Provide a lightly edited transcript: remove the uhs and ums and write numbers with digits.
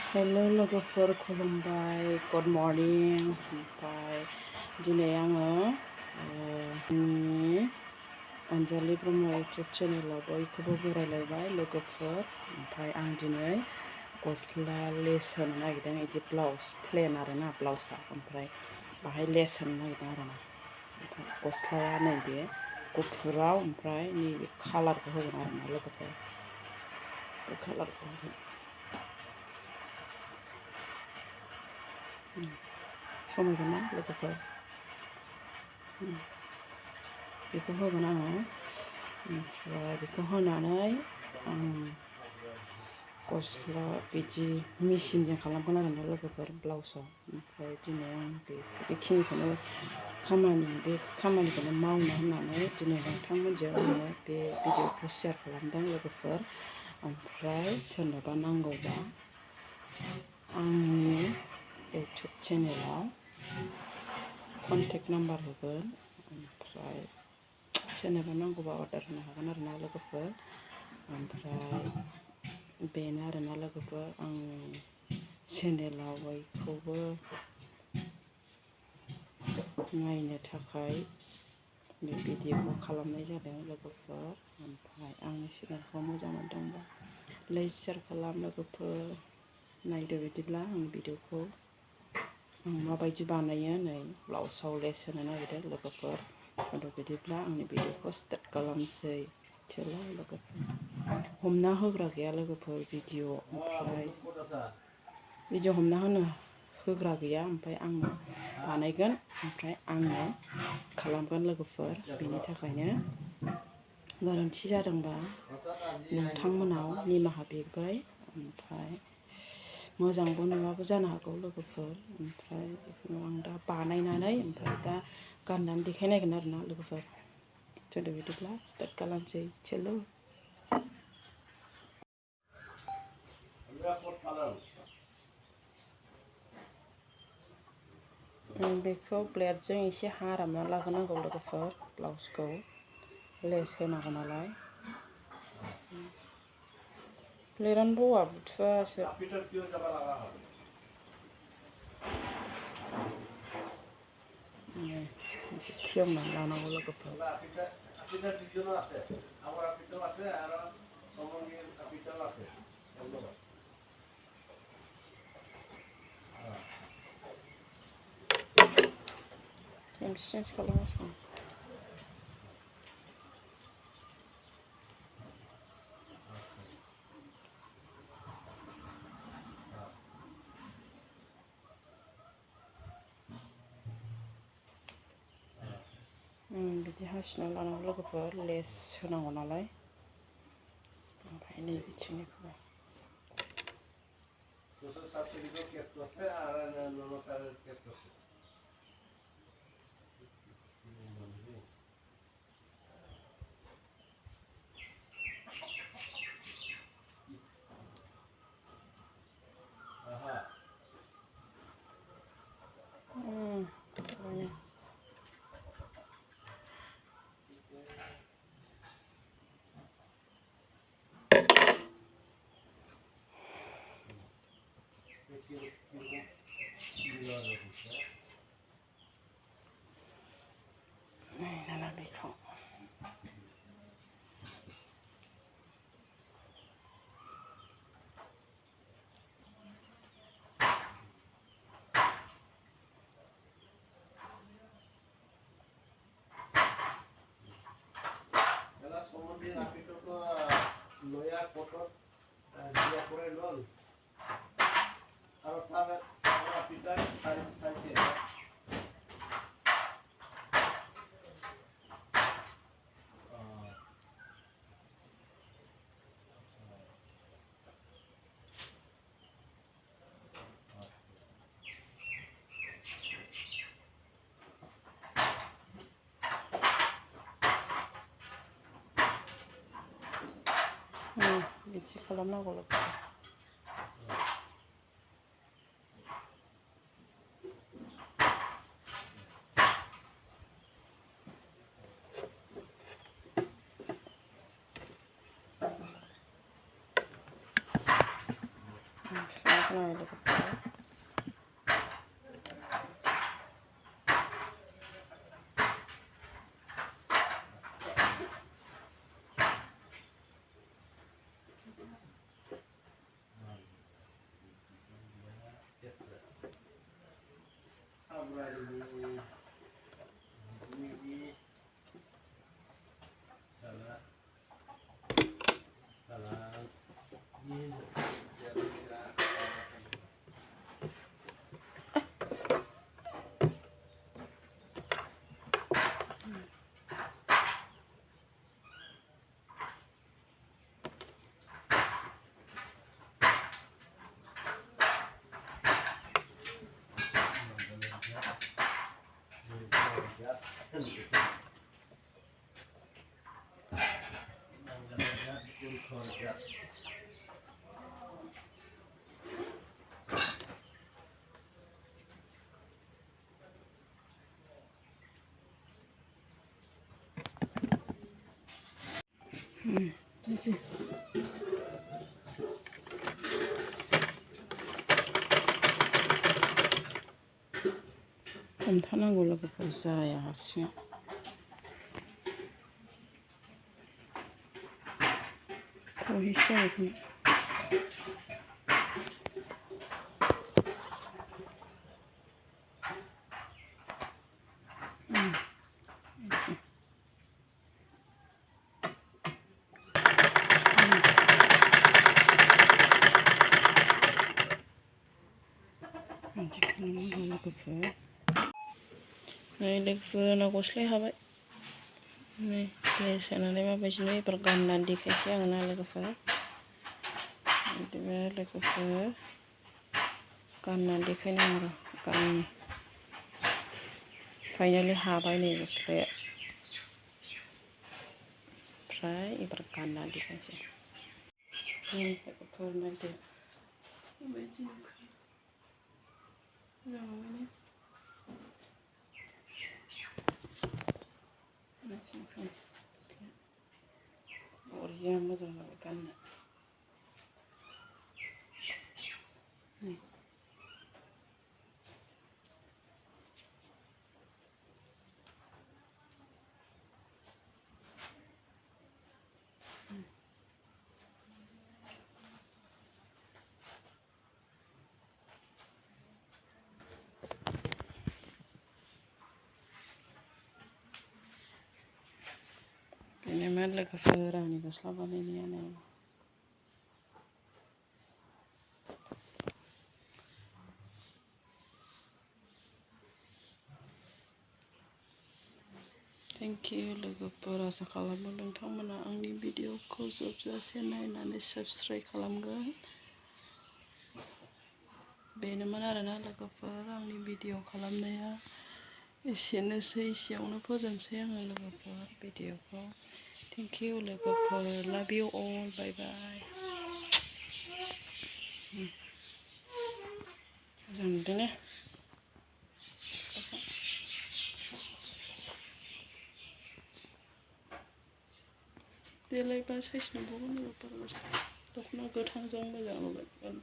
Hello लोगोफोर खुलुमबाय good morning ओमफ्राय दिनै आङो अनजालि ब्रह्म इउटुब चेनेलाव बयखौबो बरायलायबाय लोगोफोर। ओमफ्राय आं दिनै गस्ला लेस होनो नागिरदों, बिदि ब्लाउस प्लेन आरोना ब्लाउसआ, ओमफ्राय बाहाय लेस होनो नागिरदों आरोना। ओमफ्राय गस्लाया नैबे गुफुराव, ओमफ्राय नैबे कालारखौ होगोन आरोना लोगोफोर, बे कालारखौ होगोन। समायगोन ना लोगोफोर? बेखौ होगोन आङो, ओमफ्राय बेखौ होनानै आं गस्ला बिदि मेचिनजों खालामगोन आरोना लोगोफोर ब्लाउसआव। ओमफ्राय दिनै आं बेखिनिखौनो खामानिखौनो मावनो होननानै दिनै नोंथांमोनजों आङो बे भिडिअखौ शेयार खालामदों लोगोफोर। ओमफ्राय सोरनोबा नांगौबा आंनि इउटुब चेनेलाव कन्टेक्ट नाम्बार होगोन, ओमफ्राय सोरनोबा नांगौबा अर्डार होनो हागोन आरोना लोगोफोर। ओमफ्राय बेनो आरोना लोगोफोर, आंनि चेनेलाव बयखौबो नायनो थाखाय बे भिडिअखौ खालामनाय जादों लोगोफोर। ओमफ्राय आंनि चेनेलखौ मोजां मोनदोंबा लाइक शेयार खालाम लोगोफोर। नायदो बिदिब्ला आंनि भिडिअखौ आं माबायदि बानायो, नै ब्लाउसाव लेस होनो नागिरदों लोगोफोर। बिदिब्ला आंनि भिडिअखौ स्टार्ट खालामसै। चलो लोगोफोर, हमना होग्रा गैया लोगोफोर भिडिअ, ओमफ्राय भिडिअ हमना होग्रा गैया, ओमफ्राय आंनो बानायगोन, ओमफ्राय आंनो खालामगोन लोगोफोर। बेनि थाखायनो गोरोन्थि जादोंबा नोंथांमोनाव निमाहा बिबाय। ओमफ्राय मोजांबो नुवाबो जानो हागौ लोगोफोर। ओमफ्राय बेखौनो आं दा बानायनानै ओमफ्राय दा गाननानै देखायनायगोन आरोना लोगोफोर। चलो बिदिब्ला स्टार्ट खालामसै। चलो बेखौ ब्लेडजों एसे हारामना लाग्रोनांगौ लोगोफोर। ब्लाउसखौ लेस होनांगौ नालाय ब्लेडआनो बौआ, बुथुवासो। खेवनानै लानांगौ लोगोफोर। चेन्ज खालामगासिनो। बिदि हासिना लानांगौ लोगोफोर, लेस होनांगौ नालाय। ओमफ्राय नै बिथिंनिखौबो दाना बेखौ बिदि खालामनांगौ लोगोफोर। खोनाबाय लोगोफोर हमथानांगौ लोगोफोर जाया हारसिं खौहिसो जायो लोगोफोर नै लोगोफोरना गस्लाया हाबाय नै लेस होनानै माबायदि नुयो एबार गाननानै देखायसै आं ना लोगोफोर बिदिबा लोगोफोर गाननानै देखायनांगौ र' गाननि फाइनालि हाबाय नै गस्लाया ओमफ्राय एबार गाननानै देखायसै लोगोफोर नायदो माबायदि बरिया मोजां जाबाय गाननो बेनोमोन लोगोफोर आंनि गस्ला बानायनायानो थेंक इउ लोगोफोर आसा खालामो नोंथांमोना आंनि भिडिअखौ जोबजासे नायनानै साबस्क्राइब खालामगोन बेनोमोन आरोना लोगोफोर आंनि भिडिअ खालामनाया एसेनोसै एसेयावनो फोजोबसै आङो लोगोफोर भिडिअखौ थेंक इउ लोगोफोर लाभ इउ अल बाय बाय मोजां नुदों ना देलायबा साइज नुबावगोन लोगोफोर दख'ना गोथांजों मोजां नुगोन